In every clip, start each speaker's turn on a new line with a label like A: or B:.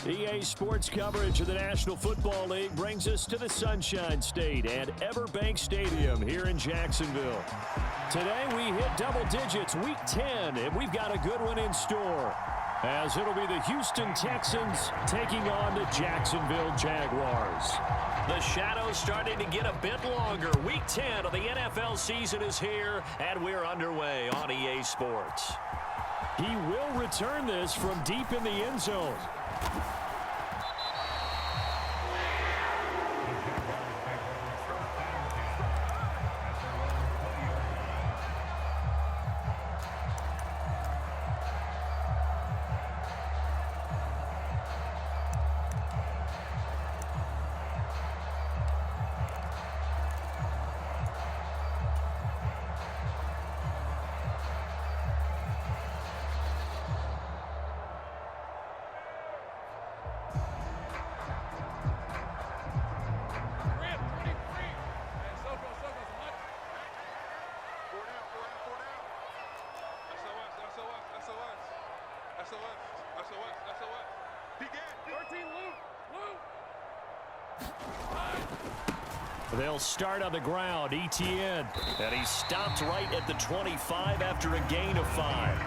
A: EA Sports coverage of the National Football League brings us to the Sunshine State and Everbank Stadium here in Jacksonville. Today we hit double digits, week 10, and we've got a good one in store, as it'll be the Houston Texans taking on the Jacksonville Jaguars. The shadow's starting to get a bit longer. Week 10 of the NFL season is here, and we're underway on EA Sports. He will return this from deep in the end zone. They'll start on the ground, Etienne, and he stopped right at the 25 after a gain of 5.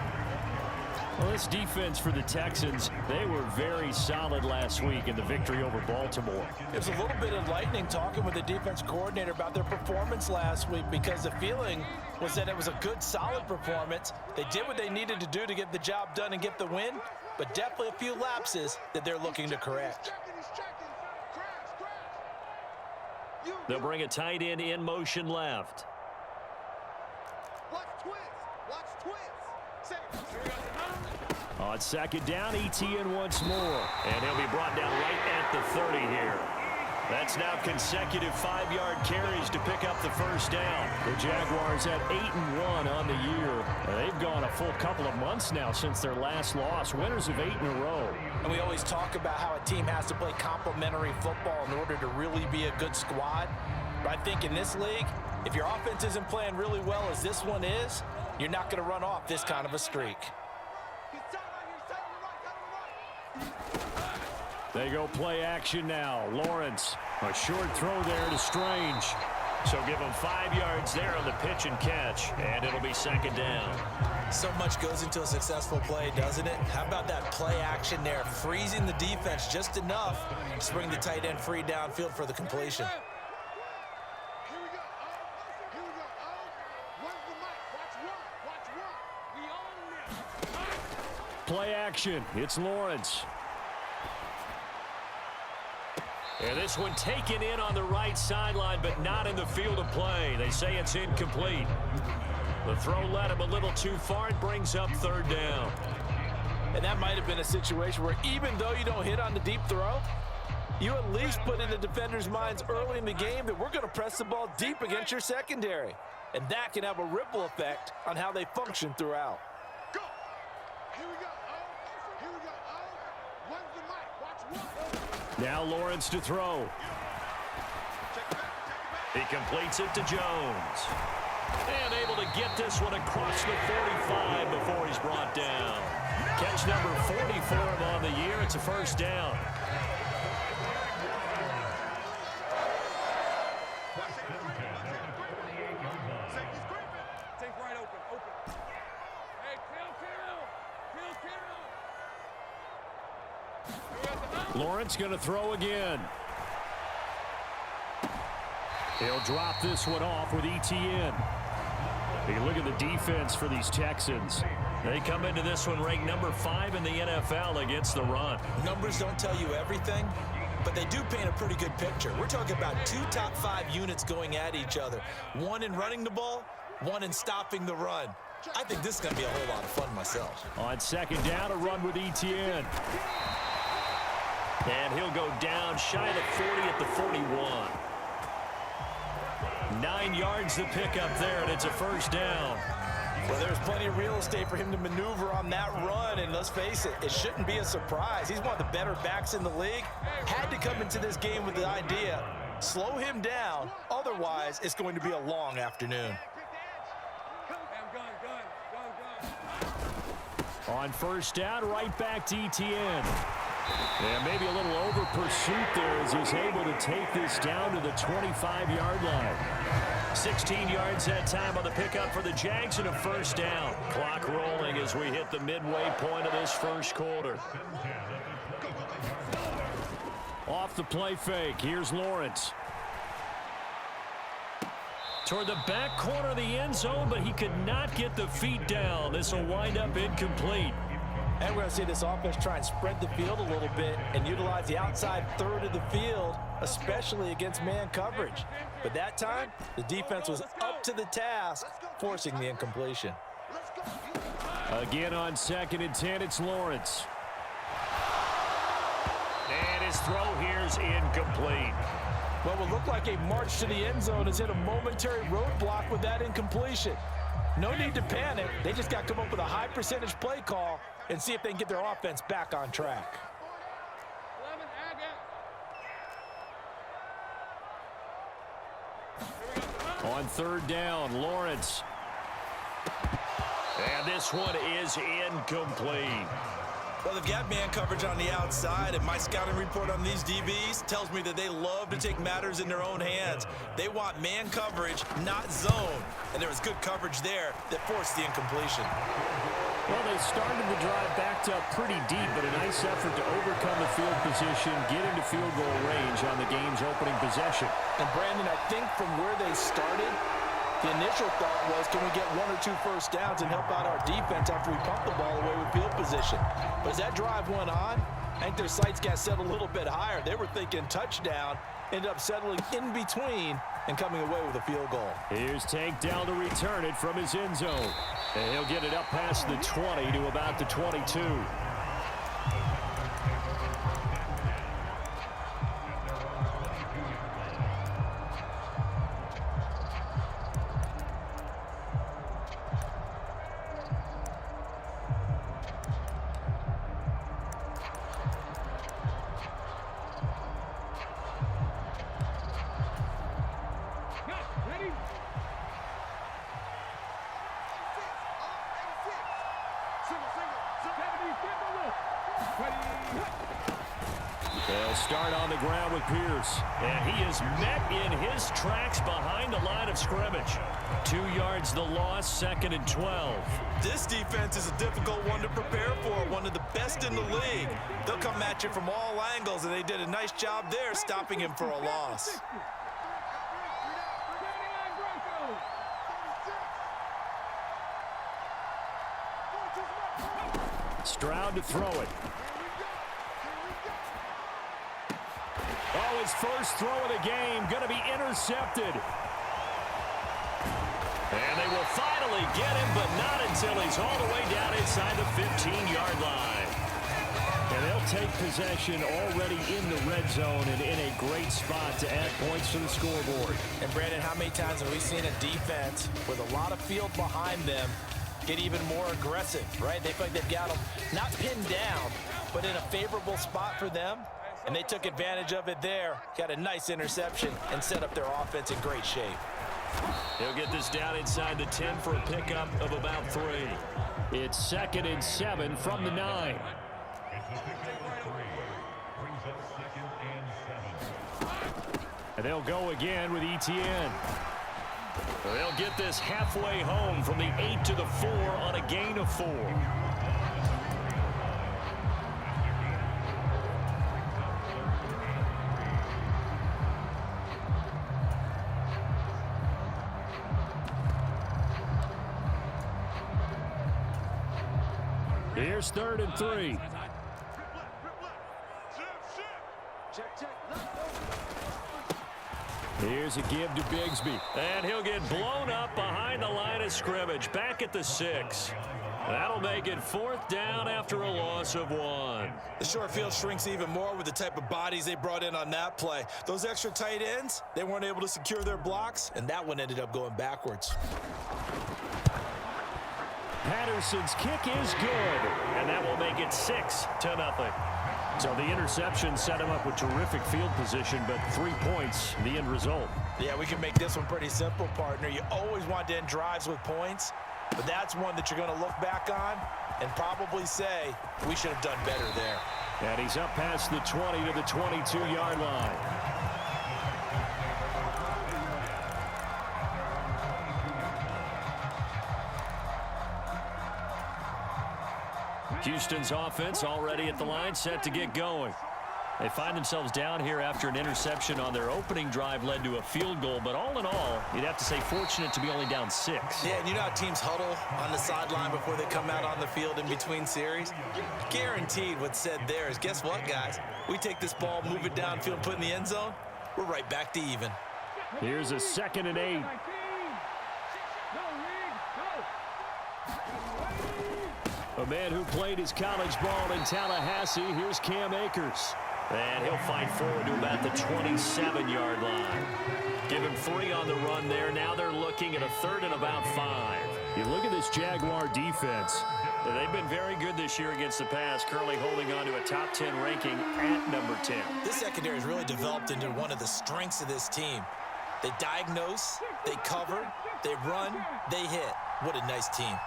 A: Well, this defense for the Texans, they were very solid last week in the victory over Baltimore.
B: It was a little bit enlightening talking with the defense coordinator about their performance last week, because the feeling was that it was a good, solid performance. They did what they needed to do to get the job done and get the win, but definitely a few lapses that they're looking to correct.
A: They'll bring a tight end in motion left. On second down, Etienne once more. And he'll be brought down right at the 30 here. That's now consecutive 5-yard carries to pick up the first down. The Jaguars at 8-1 on the year. They've gone a full couple of months now since their last loss. Winners of 8 in a row.
B: And we always talk about how a team has to play complementary football in order to really be a good squad. But I think in this league, if your offense isn't playing really well as this one is, you're not going to run off this kind of a streak.
A: They go play action now. Lawrence, a short throw there to Strange. So give him 5 yards there on the pitch and catch, and it'll be second down.
B: So much goes into a successful play, doesn't it? How about that play action there, freezing the defense just enough to bring the tight end free downfield for the completion.
A: Play action. It's Lawrence. And this one taken in on the right sideline, but not in the field of play. They say it's incomplete. The throw led him a little too far. It brings up third down.
B: And that might have been a situation where even though you don't hit on the deep throw, you at least put in the defender's minds early in the game that we're going to press the ball deep against your secondary. And that can have a ripple effect on how they function throughout.
A: Now Lawrence to throw. He completes it to Jones. And able to get this one across the 45 before he's brought down. Catch number 40 for him on the year. It's a first down. Lawrence going to throw again. He'll drop this one off with Etienne. Hey, look at the defense for these Texans. They come into this one ranked number 5 in the NFL against the run.
B: Numbers don't tell you everything, but they do paint a pretty good picture. We're talking about 2 top 5 units going at each other. One in running the ball, one in stopping the run. I think this is going to be a whole lot of fun myself.
A: On second down, a run with Etienne. And he'll go down shy of the 40 at the 41. 9 yards to pick up there, and it's a first down.
B: Well, there's plenty of real estate for him to maneuver on that run, and let's face it, it shouldn't be a surprise. He's one of the better backs in the league. Had to come into this game with the idea, slow him down, otherwise it's going to be a long afternoon.
A: On first down, right back to Etienne. And maybe a little over pursuit there as he's able to take this down to the 25-yard line. 16 yards that time on the pickup for the Jags and a first down. Clock rolling as we hit the midway point of this first quarter. Off the play fake, here's Lawrence. Toward the back corner of the end zone, but he could not get the feet down. This will wind up incomplete.
B: And we're going to see this offense try and spread the field a little bit and utilize the outside third of the field, especially against man coverage. But that time, the defense was up to the task, forcing the incompletion.
A: Again on 2nd and 10, it's Lawrence. And his throw here's incomplete.
B: What will look like a march to the end zone has hit a momentary roadblock with that incompletion. No need to panic. They just got to come up with a high percentage play call and see if they can get their offense back on track.
A: On 3rd down, Lawrence. And this one is incomplete.
B: Well, they've got man coverage on the outside, and my scouting report on these DBs tells me that they love to take matters in their own hands. They want man coverage, not zone. And there was good coverage there that forced the incompletion.
A: Well, they started the drive backed up pretty deep, but a nice effort to overcome the field position, get into field goal range on the game's opening possession.
B: And, Brandon, I think from where they started, the initial thought was, can we get 1 or 2 first downs and help out our defense after we pump the ball away with field position? But as that drive went on, I think their sights got set a little bit higher. They were thinking touchdown, ended up settling in between and coming away with a field goal.
A: Here's Tank down to return it from his end zone. And he'll get it up past the 20 to about the 22. They'll start on the ground with Pierce. And he is met in his tracks behind the line of scrimmage. 2 yards the loss, 2nd and 12.
B: This defense is a difficult one to prepare for, one of the best in the league. They'll come at you from all angles, and they did a nice job there stopping him for a loss.
A: Stroud to throw it. Oh, his first throw of the game going to be intercepted. And they will finally get him, but not until he's all the way down inside the 15-yard line. And they'll take possession already in the red zone and in a great spot to add points to the scoreboard.
B: And, Brandon, how many times have we seen a defense with a lot of field behind them get even more aggressive, right? They feel like they've got them not pinned down, but in a favorable spot for them. And they took advantage of it there, got a nice interception, and set up their offense in great shape.
A: He'll get this down inside the 10 for a pickup of about 3. It's 2nd and 7 from the 9. And they'll go again with Etienne. They'll get this halfway home from the 8 to the 4 on a gain of 4. Here's 3rd and 3. Here's a give to Bigsby. And he'll get blown up behind the line of scrimmage. Back at the 6. That'll make it 4th down after a loss of 1.
B: The short field shrinks even more with the type of bodies they brought in on that play. Those extra tight ends, they weren't able to secure their blocks, and that one ended up going backwards.
A: Patterson's kick is good, and that will make it 6-0. So the interception set him up with terrific field position, but 3 points, the end result.
B: Yeah, we can make this one pretty simple, partner. You always want to end drives with points. But that's one that you're going to look back on and probably say, we should have done better there.
A: And he's up past the 20 to the 22-yard line. Houston's offense already at the line, set to get going. They find themselves down here after an interception on their opening drive led to a field goal. But all in all, you'd have to say fortunate to be only down 6.
B: Yeah, and you know how teams huddle on the sideline before they come out on the field in between series? Guaranteed what's said there is, guess what, guys? We take this ball, move it downfield, put it in the end zone, we're right back to even.
A: Here's a 2nd and 8. A man who played his college ball in Tallahassee, here's Cam Akers. And he'll fight forward to about the 27-yard line. Give him 3 on the run there. Now they're looking at a 3rd and about 5. You look at this Jaguar defense. They've been very good this year against the pass, currently holding on to a top 10 ranking at number 10.
B: This secondary has really developed into one of the strengths of this team. They diagnose, they cover, they run, they hit. What a nice team.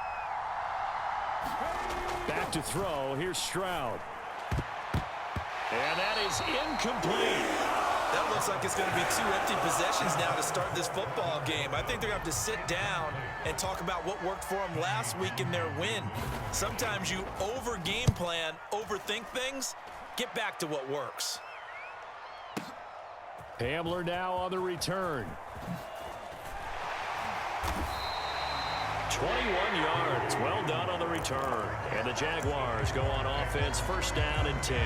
A: Back to throw. Here's Stroud. And that is incomplete.
B: That looks like it's going to be 2 empty possessions now to start this football game. I think they're going to have to sit down and talk about what worked for them last week in their win. Sometimes you over-game plan, overthink things. Get back to what works.
A: Hamler now on the return. 21 yards. Well done on the return. And the Jaguars go on offense, 1st down and 10.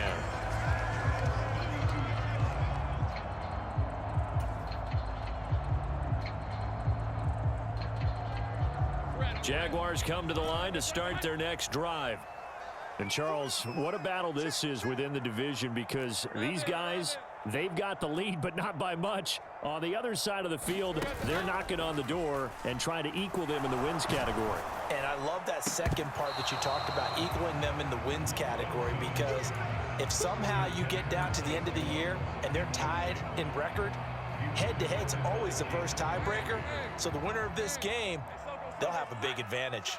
A: Jaguars come to the line to start their next drive. And Charles, what a battle this is within the division, because these guys, they've got the lead, but not by much. On the other side of the field, they're knocking on the door and trying to equal them in the wins category.
B: And I love that second part that you talked about, equaling them in the wins category, because if somehow you get down to the end of the year and they're tied in record, head-to-head's always the first tiebreaker. So the winner of this game, they'll have a big advantage.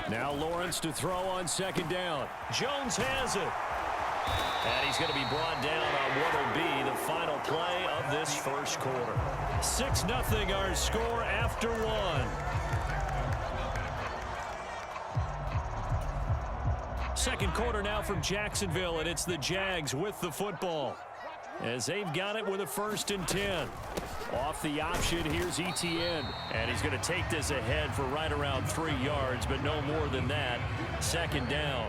A: Now Lawrence to throw on 2nd down. Jones has it. And he's going to be brought down on what will be the final play of this 1st quarter. 6-0 our score after 1. 2nd quarter now from Jacksonville, and it's the Jags with the football, as they've got it with a 1st and 10. Off the option, here's Etienne. And he's going to take this ahead for right around 3 yards, but no more than that. 2nd down.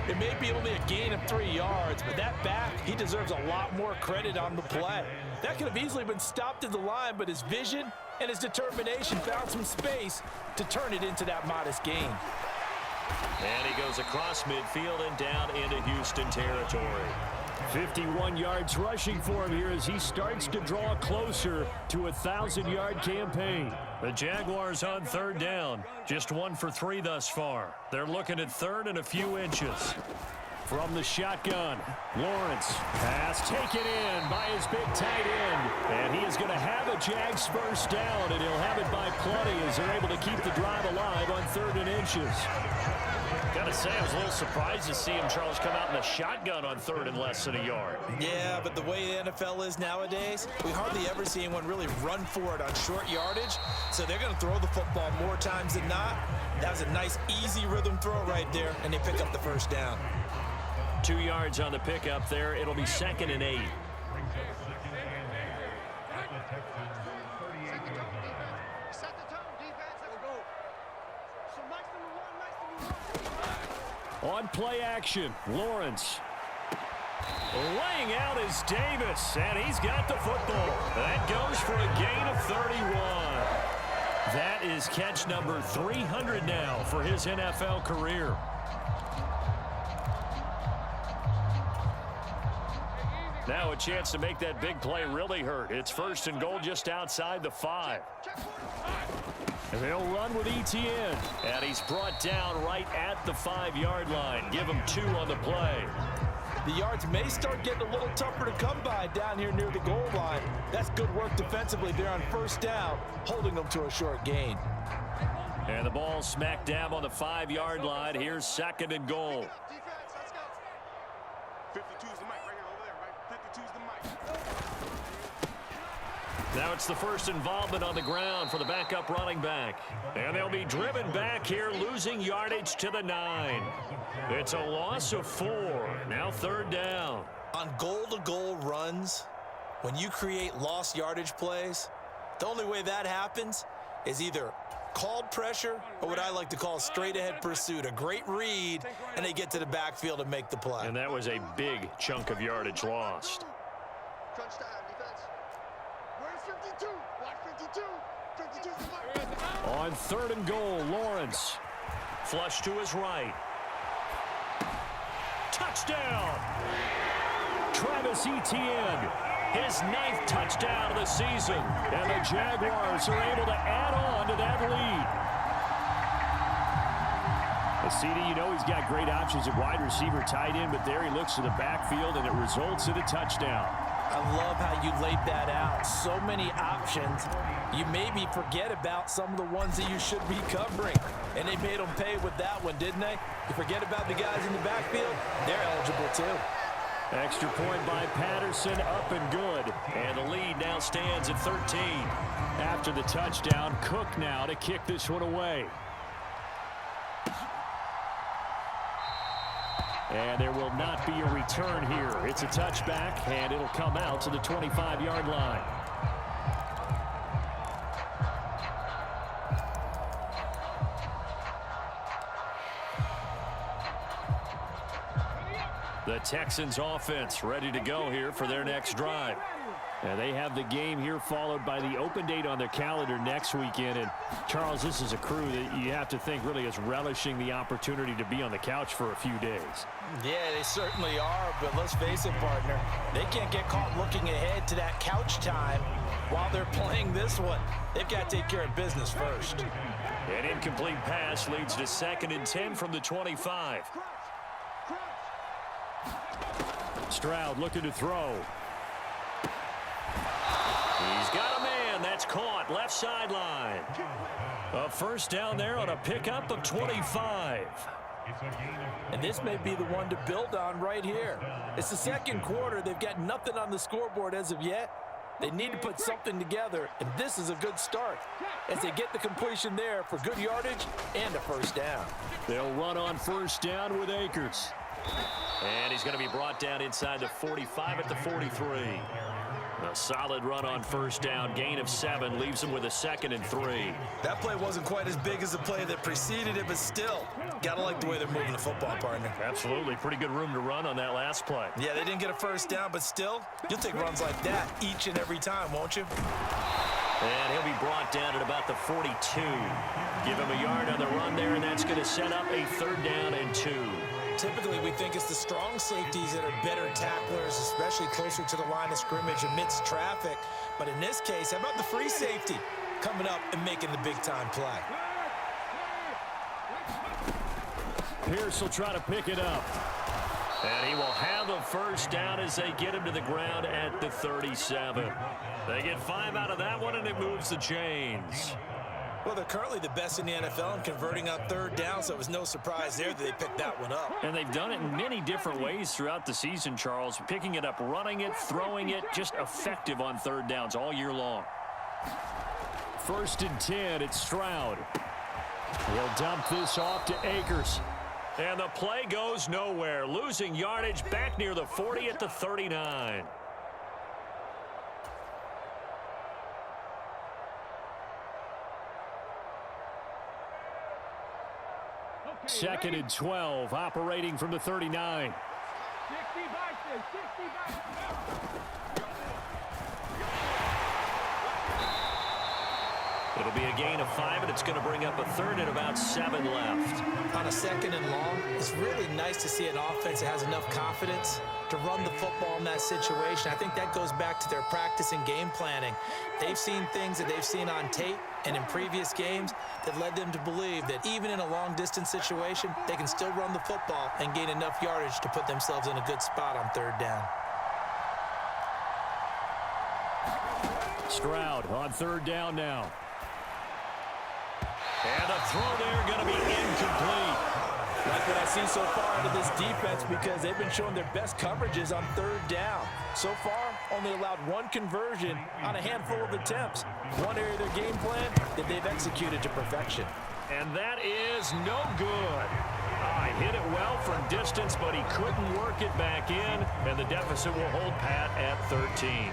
B: It may be only a gain of 3 yards, but that back, he deserves a lot more credit on the play. That could have easily been stopped at the line, but his vision and his determination found some space to turn it into that modest gain.
A: And he goes across midfield and down into Houston territory. 51 yards rushing for him here as he starts to draw closer to a 1,000-yard campaign. The Jaguars on 3rd down. Just 1 for 3 thus far. They're looking at 3rd and a few inches. From the shotgun, Lawrence. Pass taken in by his big tight end. And he is going to have a Jags 1st down, and he'll have it by plenty as they're able to keep the drive alive on 3rd and inches. Got to say, I was a little surprised to see him, Charles, come out in the shotgun on 3rd and less than a yard.
B: Yeah, but the way the NFL is nowadays, we hardly ever see anyone really run for it on short yardage. So they're going to throw the football more times than not. That was a nice, easy rhythm throw right there, and they pick up the 1st down.
A: 2 yards on the pickup there. It'll be 2nd and 8. On play action, Lawrence. Laying out is Davis, and he's got the football. That goes for a gain of 31. That is catch number 300 now for his NFL career. Now a chance to make that big play really hurt. It's 1st and goal just outside the 5. And they'll run with Etienne. And he's brought down right at the 5-yard line. Give him 2 on the play.
B: The yards may start getting a little tougher to come by down here near the goal line. That's good work defensively there on first down, holding them to a short gain.
A: And the ball smack dab on the 5-yard line. Here's 2nd and goal.
C: Defense, let's go. 52's the mic right here, over there, right? 52's the mic.
A: Now it's the first involvement on the ground for the backup running back. And they'll be driven back here, losing yardage to the 9. It's a loss of 4. Now 3rd down.
B: On goal-to-goal runs, when you create lost yardage plays, the only way that happens is either called pressure or what I like to call straight-ahead pursuit. A great read, and they get to the backfield and make the play.
A: And that was a big chunk of yardage lost.
C: Crunch time, defense. Where's 52? Watch 52. 52's the mic.
A: On 3rd and goal, Lawrence. Flush to his right. Touchdown! Travis Etienne, his 9th touchdown of the season. And the Jaguars are able to add on to that lead. CD, you know he's got great options at wide receiver, tight end, but there he looks to the backfield, and it results in a touchdown.
B: I love how you laid that out. So many options. You maybe forget about some of the ones that you should be covering. And they made them pay with that one, didn't they? You forget about the guys in the backfield, they're eligible too.
A: Extra point by Patterson, up and good. And the lead now stands at 13. After the touchdown, Cook now to kick this one away. And there will not be a return here. It's a touchback, and it'll come out to the 25-yard line. The Texans offense ready to go here for their next drive. And they have the game here followed by the open date on their calendar next weekend. And, Charles, this is a crew that you have to think really is relishing the opportunity to be on the couch for a few days.
B: Yeah, they certainly are, but let's face it, partner. They can't get caught looking ahead to that couch time while they're playing this one. They've got to take care of business first.
A: An incomplete pass leads to 2nd and 10 from the 25. Stroud looking to throw. He's got a man. That's caught. Left sideline. A first down there on a pickup of 25.
B: And this may be the one to build on right here. It's the 2nd quarter. They've got nothing on the scoreboard as of yet. They need to put something together, and this is a good start as they get the completion there for good yardage and a first down.
A: They'll run on first down with Akers. And he's going to be brought down inside the 45 at the 43. A solid run on first down. Gain of 7 leaves him with a 2nd and 3.
B: That play wasn't quite as big as the play that preceded it, but still, got to like the way they're moving the football, partner.
A: Absolutely. Pretty good room to run on that last play.
B: Yeah, they didn't get a first down, but still, you'll take runs like that each and every time, won't you?
A: And he'll be brought down at about the 42. Give him a yard on the run there, and that's going to set up a 3rd down and 2.
B: Typically, we think it's the strong safeties that are better tacklers, especially closer to the line of scrimmage amidst traffic. But in this case, how about the free safety coming up and making the big-time play?
A: Pierce will try to pick it up. And he will have a first down as they get him to the ground at the 37. They get 5 out of that one, and it moves the chains.
B: Well, they're currently the best in the NFL in converting on 3rd down, so it was no surprise there that they picked that one up.
A: And they've done it in many different ways throughout the season, Charles. Picking it up, running it, throwing it, just effective on 3rd downs all year long. 1st and 10, it's Stroud. He'll dump this off to Akers. And the play goes nowhere. Losing yardage back near the 40 at the 39. Second and 12, operating from the 39. It'll be a gain of 5, and it's going to bring up a third and about 7 left.
B: On a 2nd and long, it's really nice to see an offense that has enough confidence to run the football in that situation. I think that goes back to their practice and game planning. They've seen things that they've seen on tape and in previous games that led them to believe that even in a long-distance situation, they can still run the football and gain enough yardage to put themselves in a good spot on 3rd down.
A: Stroud on 3rd down now. And a throw there going to be incomplete.
B: Like what I see so far out of this defense, because they've been showing their best coverages on 3rd down. So far, only allowed 1 conversion on a handful of attempts. One area of their game plan that they've executed to perfection.
A: And that is no good. I hit it well from distance, but he couldn't work it back in, and the deficit will hold pat at 13.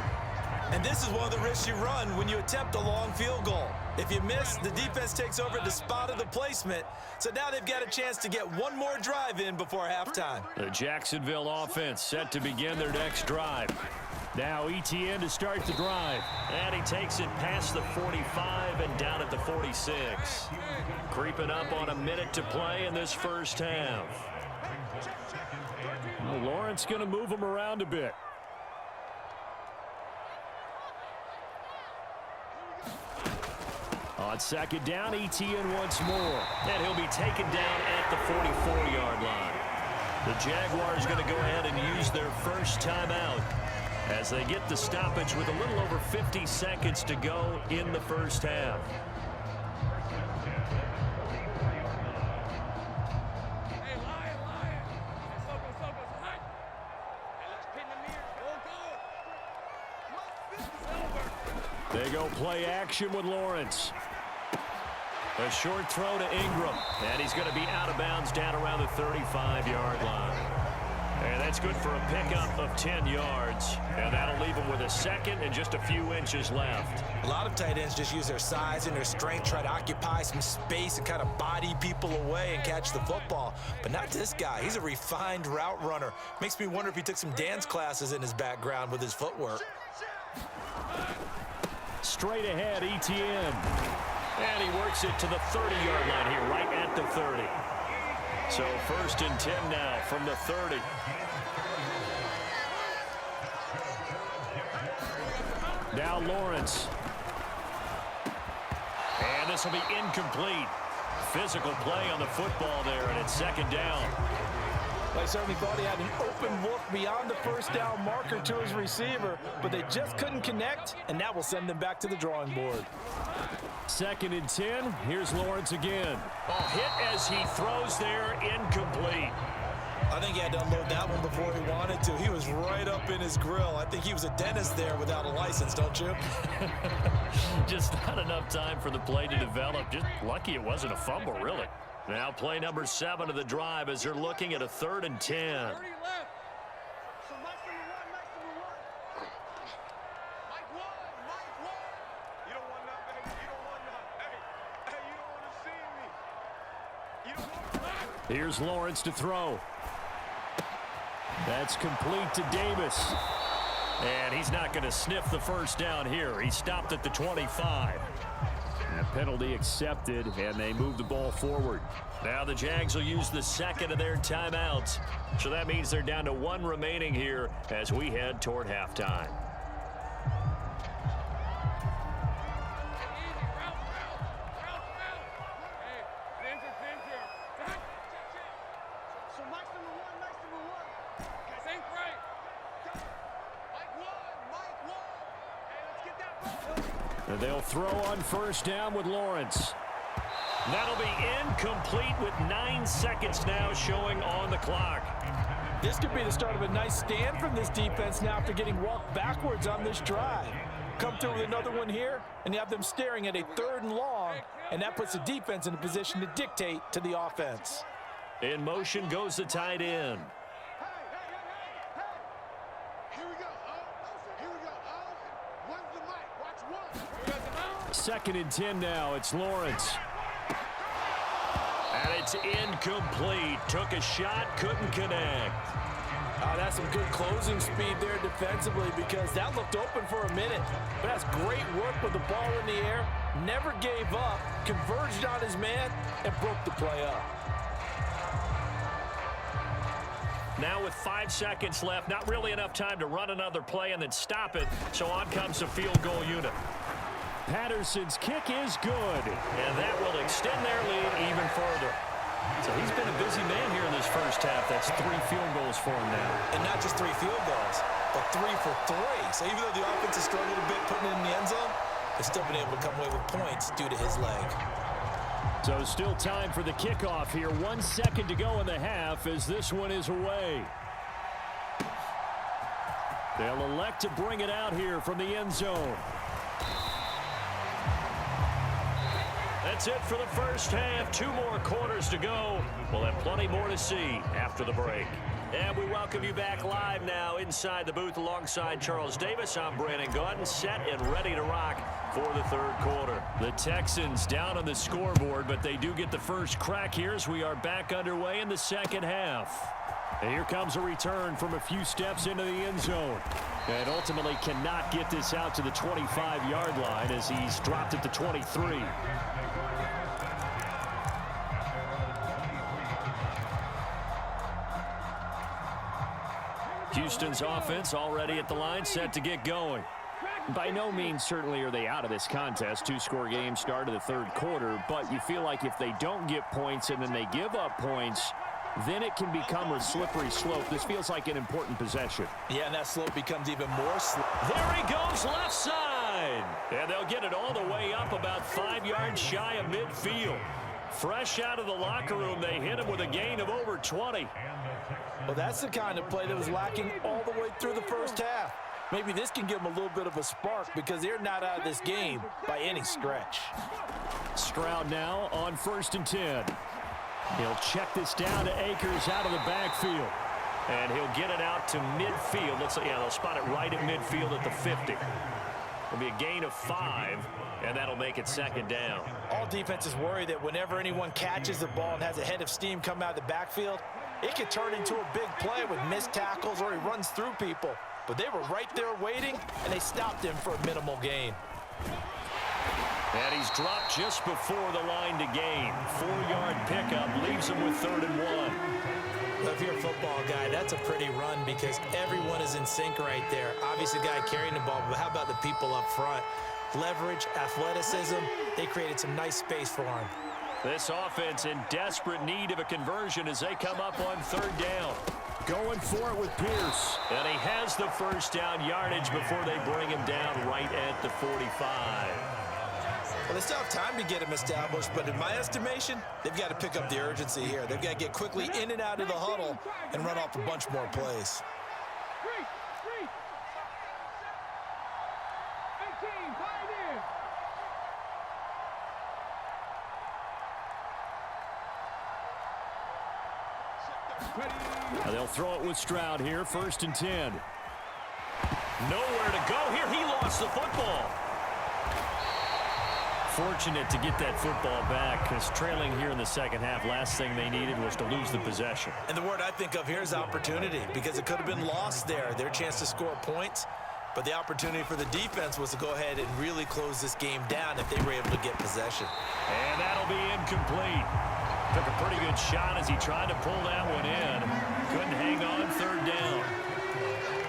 B: And this is one of the risks you run when you attempt a long field goal. If you miss, the defense takes over at the spot of the placement. So now they've got a chance to get one more drive in before halftime.
A: The Jacksonville offense set to begin their next drive. Now ETN to start the drive. And he takes it past the 45 and down at the 46. Creeping up on a minute to play in this first half. Well, Lawrence going to move him around a bit. On 2nd down, ETN once more. And he'll be taken down at the 44-yard line. The Jaguars going to go ahead and use their first timeout as they get the stoppage with a little over 50 seconds to go in the first half. They go play action with Lawrence. A short throw to Ingram, and he's going to be out of bounds down around the 35-yard line. And that's good for a pickup of 10 yards, and that'll leave him with a 2nd and just a few inches left.
B: A lot of tight ends just use their size and their strength, try to occupy some space and kind of body people away and catch the football. But not this guy. He's a refined route runner. Makes me wonder if he took some dance classes in his background with his footwork.
A: Straight ahead, ETN. And he works it to the 30-yard line here, right at the 30. So 1st and 10 now from the 30. Now Lawrence. And this will be incomplete. Physical play on the football there, and it's 2nd down.
B: I certainly thought he had an open look beyond the 1st down marker to his receiver, but they just couldn't connect, and that will send them back to the drawing board.
A: 2nd and 10. Here's Lawrence again. Oh, hit as he throws there, incomplete.
B: I think he had to unload that one before he wanted to. He was right up in his grill. I think he was a dentist there without a license, don't you?
A: Just not enough time for the play to develop. Just lucky it wasn't a fumble, really. Now play number 7 of the drive as they're looking at a 3rd and 10. Here's Lawrence to throw. That's complete to Davis. And he's not going to sniff the 1st down here. He stopped at the 25. And penalty accepted, and they move the ball forward. Now the Jags will use the 2nd of their timeouts. So that means they're down to 1 remaining here as we head toward halftime. They'll throw on 1st down with Lawrence. That'll be incomplete with 9 seconds now showing on the clock.
B: This could be the start of a nice stand from this defense now after getting walked backwards on this drive. Come through with another one here, and you have them staring at a 3rd and long, and that puts the defense in a position to dictate to the offense.
A: In motion goes the tight end. 2nd and 10 now. It's Lawrence. And it's incomplete. Took a shot, couldn't connect.
B: Oh, that's some good closing speed there defensively because that looked open for a minute. But that's great work with the ball in the air. Never gave up, converged on his man, and broke the play up.
A: Now with 5 seconds left, not really enough time to run another play and then stop it. So on comes the field goal unit. Patterson's kick is good, and that will extend their lead even further. So he's been a busy man here in this first half. That's 3 field goals for him now.
B: And not just 3 field goals, but 3 for 3. So even though the offense has struggled a bit putting it in the end zone, they've still been able to come away with points due to his leg.
A: So still time for the kickoff here. 1 second to go in the half as this one is away. They'll elect to bring it out here from the end zone. That's it for the first half. 2 more quarters to go. We'll have plenty more to see after the break. And we welcome you back live now inside the booth alongside Charles Davis. I'm Brandon Gordon, set and ready to rock for the third quarter. The Texans down on the scoreboard, but they do get the first crack here as we are back underway in the second half. And here comes a return from a few steps into the end zone. And ultimately cannot get this out to the 25-yard line as he's dropped at the 23. Houston's offense already at the line, set to get going. By no means certainly are they out of this contest. 2-score game start of the third quarter, but you feel like if they don't get points and then they give up points, then it can become a slippery slope. This feels like an important possession.
B: Yeah, and that slope becomes even more slow.
A: There he goes, left side. And they'll get it all the way up about 5 yards shy of midfield. Fresh out of the locker room, they hit him with a gain of over 20.
B: Well, that's the kind of play that was lacking all the way through the first half. Maybe this can give them a little bit of a spark because they're not out of this game by any stretch.
A: Stroud now on 1st and 10. He'll check this down to Akers out of the backfield. And he'll get it out to midfield. Looks like, yeah, they'll spot it right at midfield at the 50. It'll be a gain of 5, and that'll make it 2nd down.
B: All defenses worry that whenever anyone catches the ball and has a head of steam come out of the backfield, it could turn into a big play with missed tackles or he runs through people. But they were right there waiting, and they stopped him for a minimal gain.
A: And he's dropped just before the line to gain. 4-yard pickup leaves him with 3rd and 1.
B: Well, if you're a football guy, that's a pretty run because everyone is in sync right there. Obviously, the guy carrying the ball, but how about the people up front? Leverage, athleticism, they created some nice space for him.
A: This offense in desperate need of a conversion as they come up on 3rd down. Going for it with Pierce. And he has the first down yardage before they bring him down right at the 45.
B: Well, they still have time to get him established, but in my estimation, they've got to pick up the urgency here. They've got to get quickly in and out of the huddle and run off a bunch more plays.
A: Now they'll throw it with Stroud here, 1st and 10. Nowhere to go here. He lost the football. Fortunate to get that football back because trailing here in the second half, last thing they needed was to lose the possession.
B: And the word I think of here is opportunity because it could have been lost there, their chance to score points. But the opportunity for the defense was to go ahead and really close this game down if they were able to get possession.
A: And that'll be incomplete. Took a pretty good shot as he tried to pull that one in. Couldn't hang on 3rd down.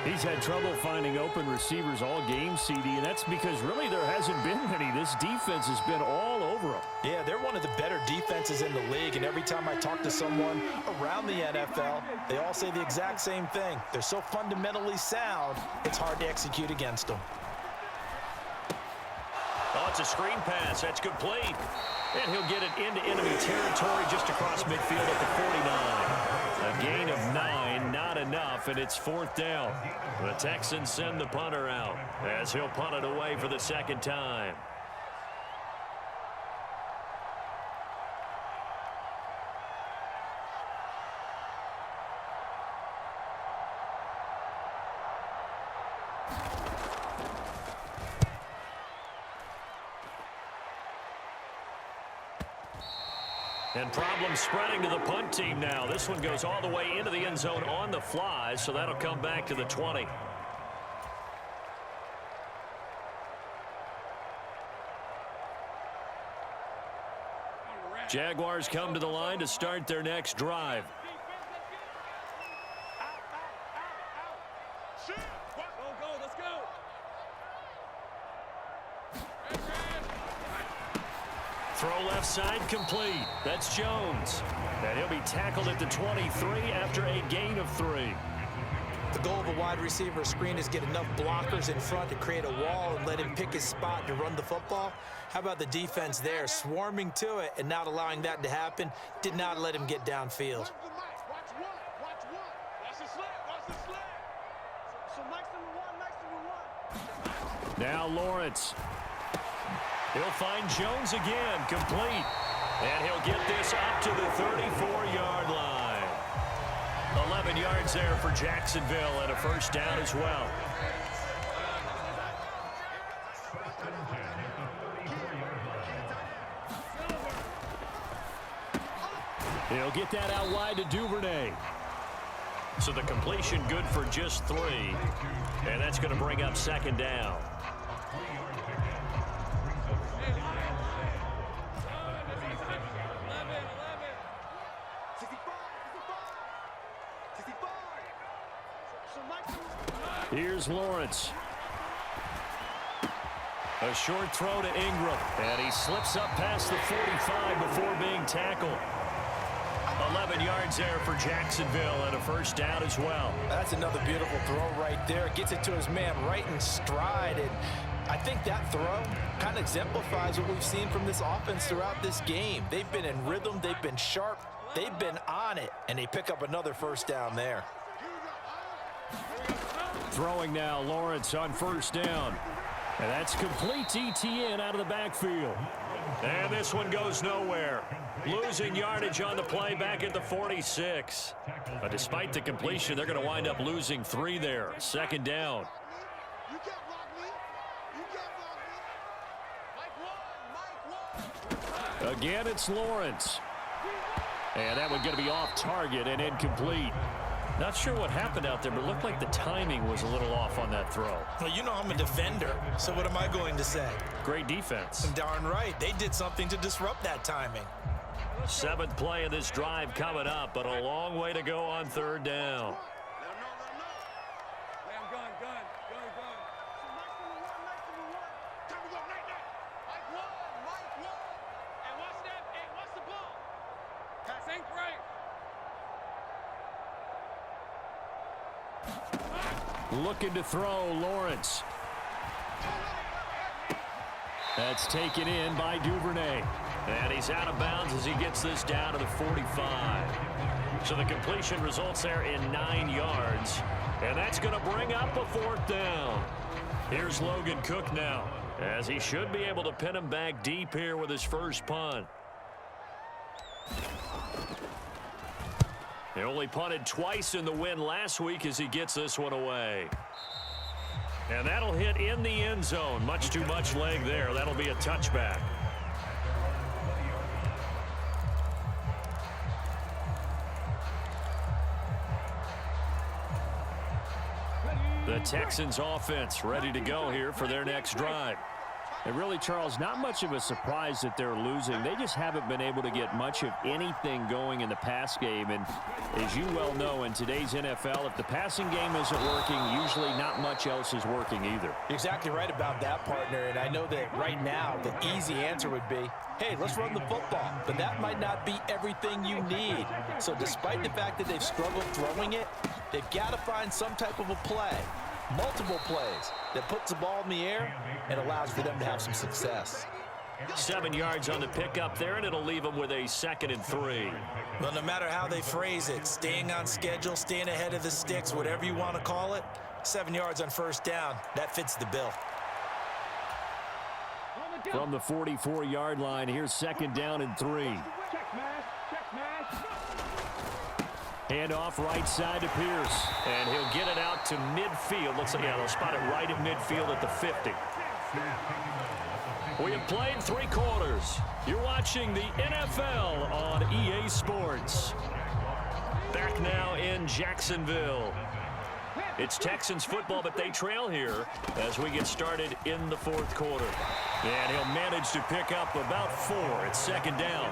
A: He's had trouble finding open receivers all game, CD, and that's because really there hasn't been many. This defense has been all over them.
B: Yeah, they're one of the better defenses in the league, and every time I talk to someone around the NFL, they all say the exact same thing. They're so fundamentally sound, it's hard to execute against them.
A: Oh, it's a screen pass. That's complete. And he'll get it into enemy territory just across midfield at the 49. A gain of 9, not enough, and it's 4th down. The Texans send the punter out as he'll punt it away for the 2nd time. And problem spreading to the punt team now. This one goes all the way into the end zone on the fly, so that'll come back to the 20. Jaguars come to the line to start their next drive. Throw left side complete. That's Jones. And he'll be tackled at the 23 after a gain of 3.
B: The goal of a wide receiver screen is get enough blockers in front to create a wall and let him pick his spot to run the football. How about the defense there, swarming to it and not allowing that to happen? Did not let him get downfield.
A: Now Lawrence. He'll find Jones again, complete. And he'll get this up to the 34-yard line. 11 yards there for Jacksonville and a first down as well. He'll get that out wide to Duvernay. So the completion good for just 3. And that's going to bring up second down. Here's Lawrence. A short throw to Ingram. And he slips up past the 45 before being tackled. 11 yards there for Jacksonville and a first down as well.
B: That's another beautiful throw right there. Gets it to his man right in stride. And I think that throw kind of exemplifies what we've seen from this offense throughout this game. They've been in rhythm. They've been sharp. They've been on it. And they pick up another first down there.
A: Throwing now, Lawrence on first down. And that's complete to ETN out of the backfield. And this one goes nowhere. Losing yardage on the play back at the 46. But despite the completion, they're going to wind up losing 3 there. Second down. Again, it's Lawrence. And that one going to be off target and incomplete. Not sure what happened out there, but it looked like the timing was a little off on that throw.
B: Well, you know I'm a defender, so what am I going to say?
A: Great defense.
B: Darn right. They did something to disrupt that timing.
A: 7th play of this drive coming up, but a long way to go on third down. Looking to throw, Lawrence. That's taken in by Duvernay. And he's out of bounds as he gets this down to the 45. So the completion results there in 9 yards. And that's going to bring up a 4th down. Here's Logan Cook now, as he should be able to pin him back deep here with his first punt. He only punted twice in the win last week as he gets this one away. And that'll hit in the end zone. Much too much leg there. That'll be a touchback. The Texans offense ready to go here for their next drive. And really, Charles, not much of a surprise that they're losing. They just haven't been able to get much of anything going in the pass game. And as you well know, in today's NFL, if the passing game isn't working, usually not much else is working either.
B: You're exactly right about that, partner. And I know that right now the easy answer would be, hey, let's run the football. But that might not be everything you need. So despite the fact that they've struggled throwing it, they've got to find some type of a play. Multiple plays that puts the ball in the air and allows for them to have some success.
A: 7 yards on the pickup there, and it'll leave them with a 2nd and 3.
B: Well, no matter how they phrase it, staying on schedule, staying ahead of the sticks, whatever you want to call it, 7 yards on first down, that fits the bill.
A: From the 44-yard line, here's 2nd down and 3. Handoff right side to Pierce. And he'll get it out to midfield. Looks like, yeah, they'll spot it right at midfield at the 50. We have played 3 quarters. You're watching the NFL on EA Sports. Back now in Jacksonville. It's Texans football, but they trail here as we get started in the 4th quarter. And he'll manage to pick up about 4. It's second down.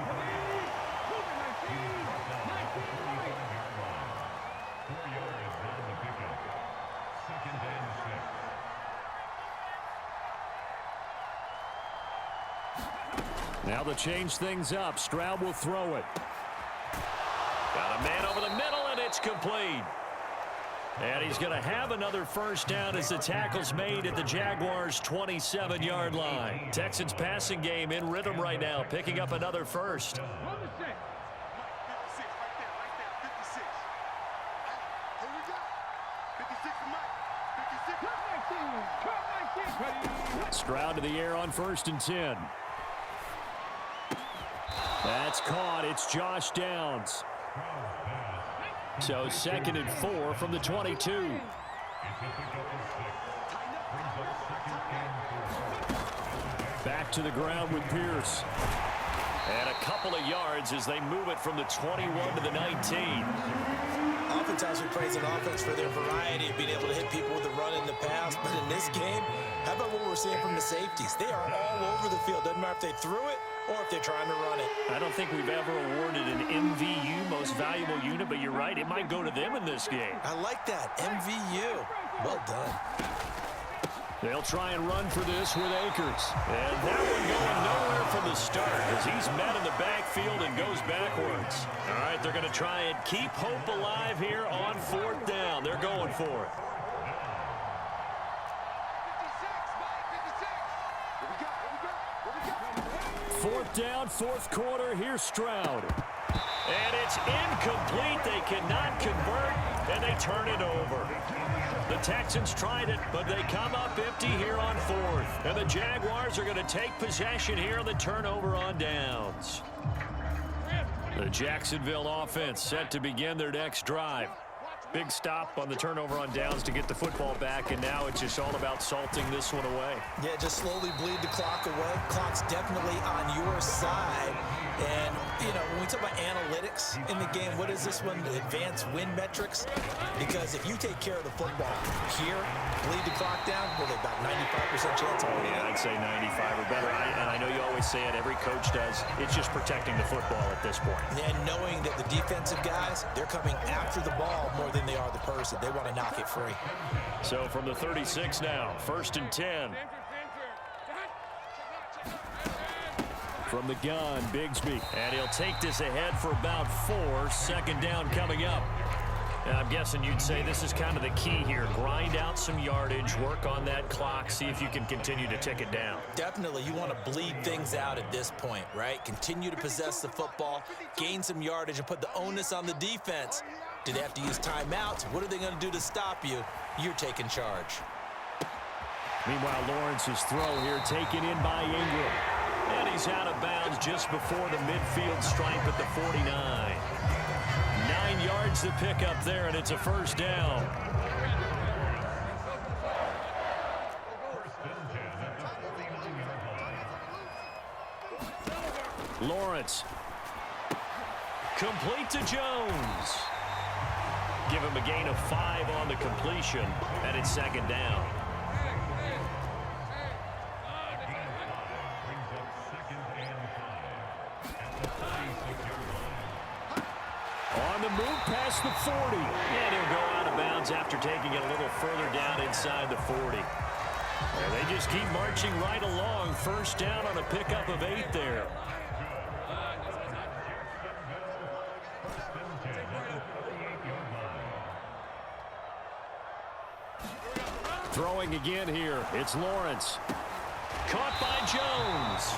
A: Now to change things up, Stroud will throw it. Got a man over the middle, and it's complete. And he's going to have another first down as the tackle's made at the Jaguars' 27-yard line. Texans passing game in rhythm right now, picking up another first.
C: 56 right there, 56. Here we go. 56 to Mike. 56.
A: Stroud to the air on 1st and 10. That's caught. It's Josh Downs. So 2nd and 4 from the 22. Back to the ground with Pierce. And a couple of yards as they move it from the 21 to the 19.
B: Oftentimes we praise an offense for their variety of being able to hit people with the run in the pass. But in this game, how about what we're seeing from the safeties? They are all over the field. Doesn't matter if they threw it or if they're trying to run it.
A: I don't think we've ever awarded an MVU, most valuable unit, but you're right, it might go to them in this game.
B: I like that. MVU. Well done.
A: They'll try and run for this with Akers. And that one going nowhere from the start as he's met in the backfield and goes backwards. All right, they're going to try and keep hope alive here on 4th down. They're going for it. 4th down, 4th quarter. Here's Stroud. And it's incomplete. They cannot convert, and they turn it over. The Texans tried it, but they come up empty here on 4th. And the Jaguars are going to take possession here on the turnover on downs. The Jacksonville offense set to begin their next drive. Big stop on the turnover on downs to get the football back, and now it's just all about salting this one away.
B: Yeah, just slowly bleed the clock away. Clock's definitely on your side. And, you know, when we talk about analytics in the game, what is this one? The advanced win metrics? Because if you take care of the football here, bleed the clock down, well, about 95% chance of winning.
A: Yeah, I'd say 95 or better. And I know you always say it, every coach does. It's just protecting the football at this point.
B: And knowing that the defensive guys, they're coming after the ball more than they are the person. They want to knock it free.
A: So from the 36 now, 1st and 10. From the gun, Bigsby. And he'll take this ahead for about 4. 2nd down coming up. And I'm guessing you'd say this is kind of the key here. Grind out some yardage, work on that clock, see if you can continue to tick it down.
B: Definitely. You want to bleed things out at this point, right? Continue to possess the football, gain some yardage, and put the onus on the defense. Do they have to use timeouts? What are they going to do to stop you? You're taking charge.
A: Meanwhile, Lawrence's throw here taken in by Ingram. And he's out of bounds just before the midfield stripe at the 49. 9 yards to pick up there, and it's a 1st down. Lawrence. Complete to Jones. Give him a gain of 5 on the completion, and it's 2nd down. On the move past the 40. And he'll go out of bounds after taking it a little further down inside the 40. And they just keep marching right along. 1st down on a pickup of 8 there. Throwing again here. It's Lawrence. Caught by Jones.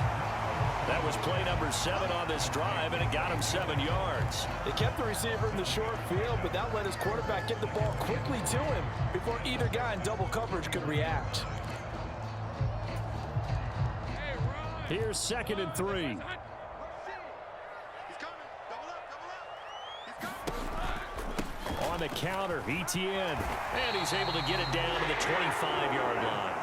A: That was play number 7 on this drive, and it got him 7 yards.
D: They kept the receiver in the short field, but that let his quarterback get the ball quickly to him before either guy in double coverage could react.
A: Here's 2nd and 3. On the counter, Etienne. And he's able to get it down to the 25-yard line.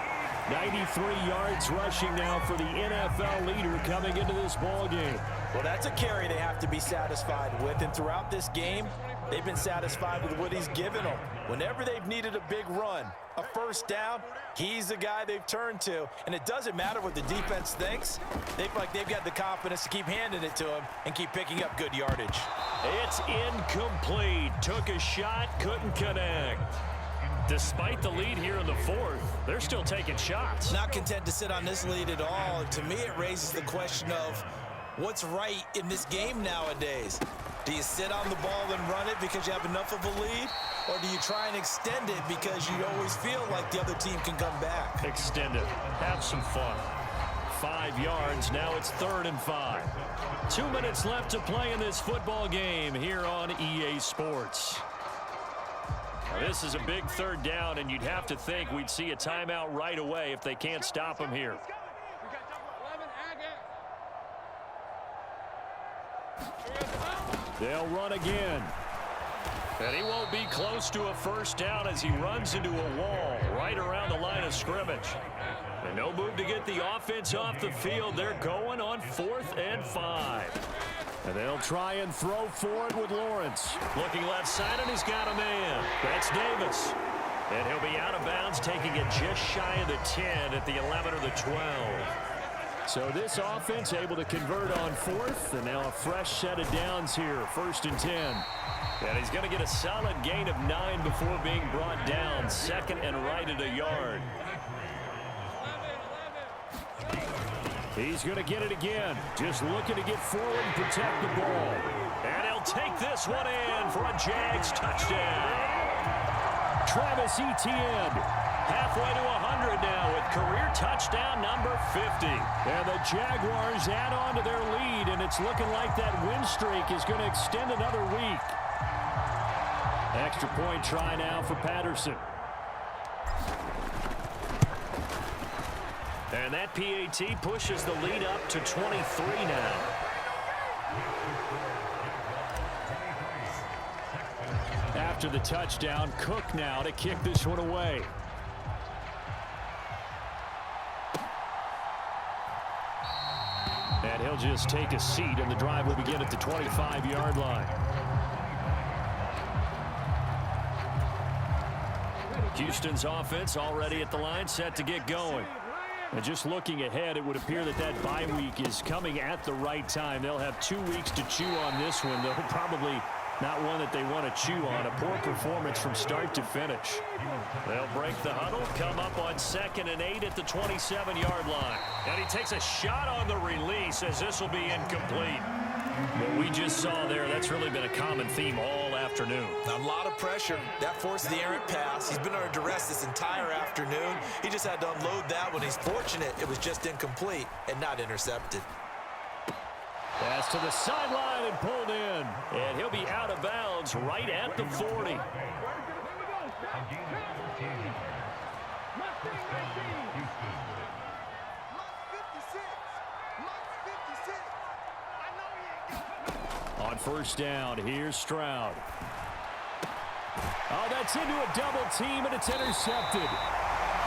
A: 93 yards rushing now for the NFL leader coming into this ball game.
B: Well, that's a carry they have to be satisfied with, and throughout this game, they've been satisfied with what he's given them. Whenever they've needed a big run, a first down, he's the guy they've turned to. And it doesn't matter what the defense thinks. They feel like they've got the confidence to keep handing it to him and keep picking up good yardage.
A: It's incomplete. Took a shot, couldn't connect. Despite the lead here in the fourth, they're still taking shots.
B: Not content to sit on this lead at all. To me, it raises the question of what's right in this game nowadays. Do you sit on the ball and run it because you have enough of a lead? Or do you try and extend it because you always feel like the other team can come back?
A: Extend it. Have some fun. 5 yards. Now it's 3rd and 5. 2 minutes left to play in this football game here on EA Sports. Now, this is a big 3rd down, and you'd have to think we'd see a timeout right away if they can't stop him here. They'll run again. And he won't be close to a first down as he runs into a wall right around the line of scrimmage. And no move to get the offense off the field. They're going on 4th and 5. And they'll try and throw forward with Lawrence. Looking left side, and he's got a man. That's Davis. And he'll be out of bounds, taking it just shy of the 10 at the 11 or the 12. So this offense able to convert on 4th, and now a fresh set of downs here, 1st and 10. And he's going to get a solid gain of 9 before being brought down, 2nd and right at a yard. He's going to get it again, just looking to get forward and protect the ball. And he'll take this one in for a Jags touchdown. Travis Etienne, halfway to 100 now with career touchdown number 50. And the Jaguars add on to their lead, and it's looking like that win streak is going to extend another week. Extra point try now for Patterson. And that PAT pushes the lead up to 23 now. After the touchdown, Cook now to kick this one away. And he'll just take a seat, and the drive will begin at the 25-yard line. Houston's offense already at the line, set to get going. And just looking ahead, it would appear that that bye week is coming at the right time. They'll have 2 weeks to chew on this one, though probably not one that they want to chew on. A poor performance from start to finish. They'll break the huddle, come up on 2nd and 8 at the 27-yard line. And he takes a shot on the release as this will be incomplete. What we just saw there, that's really been a common theme all afternoon.
B: A lot of pressure. That forced the errant pass. He's been under duress this entire afternoon. He just had to unload that one. He's fortunate it was just incomplete and not intercepted.
A: Pass to the sideline and pulled in. And he'll be out of bounds right at the 40. On 1st down, here's Stroud. Oh, that's into a double team, and it's intercepted.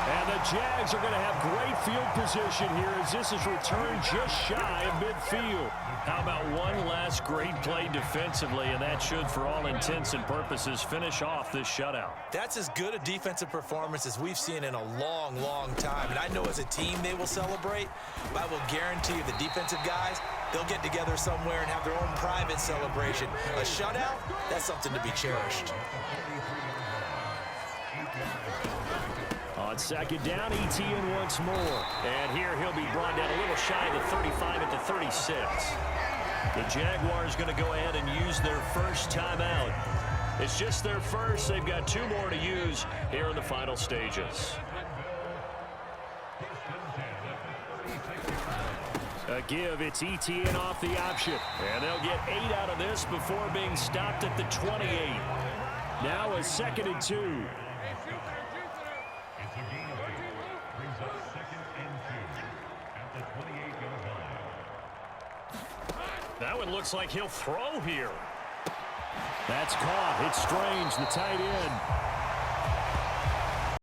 A: And the Jags are going to have great field position here as this is returned just shy of midfield. How about one last great play defensively, and that should, for all intents and purposes, finish off this shutout.
B: That's as good a defensive performance as we've seen in a long, long time. And I know as a team they will celebrate, but I will guarantee you the defensive guys, they'll get together somewhere and have their own private celebration. A shutout, that's something to be cherished.
A: On 2nd down, Etienne once more. And here he'll be brought down a little shy of the 35 at the 36. The Jaguars going to go ahead and use their first timeout. It's just their first. They've got 2 more to use here in the final stages. A give, it's Etienne off the option. And they'll get 8 out of this before being stopped at the 28. Now a 2nd and 2. That one looks like he'll throw here. That's caught. It's Strange, the tight end.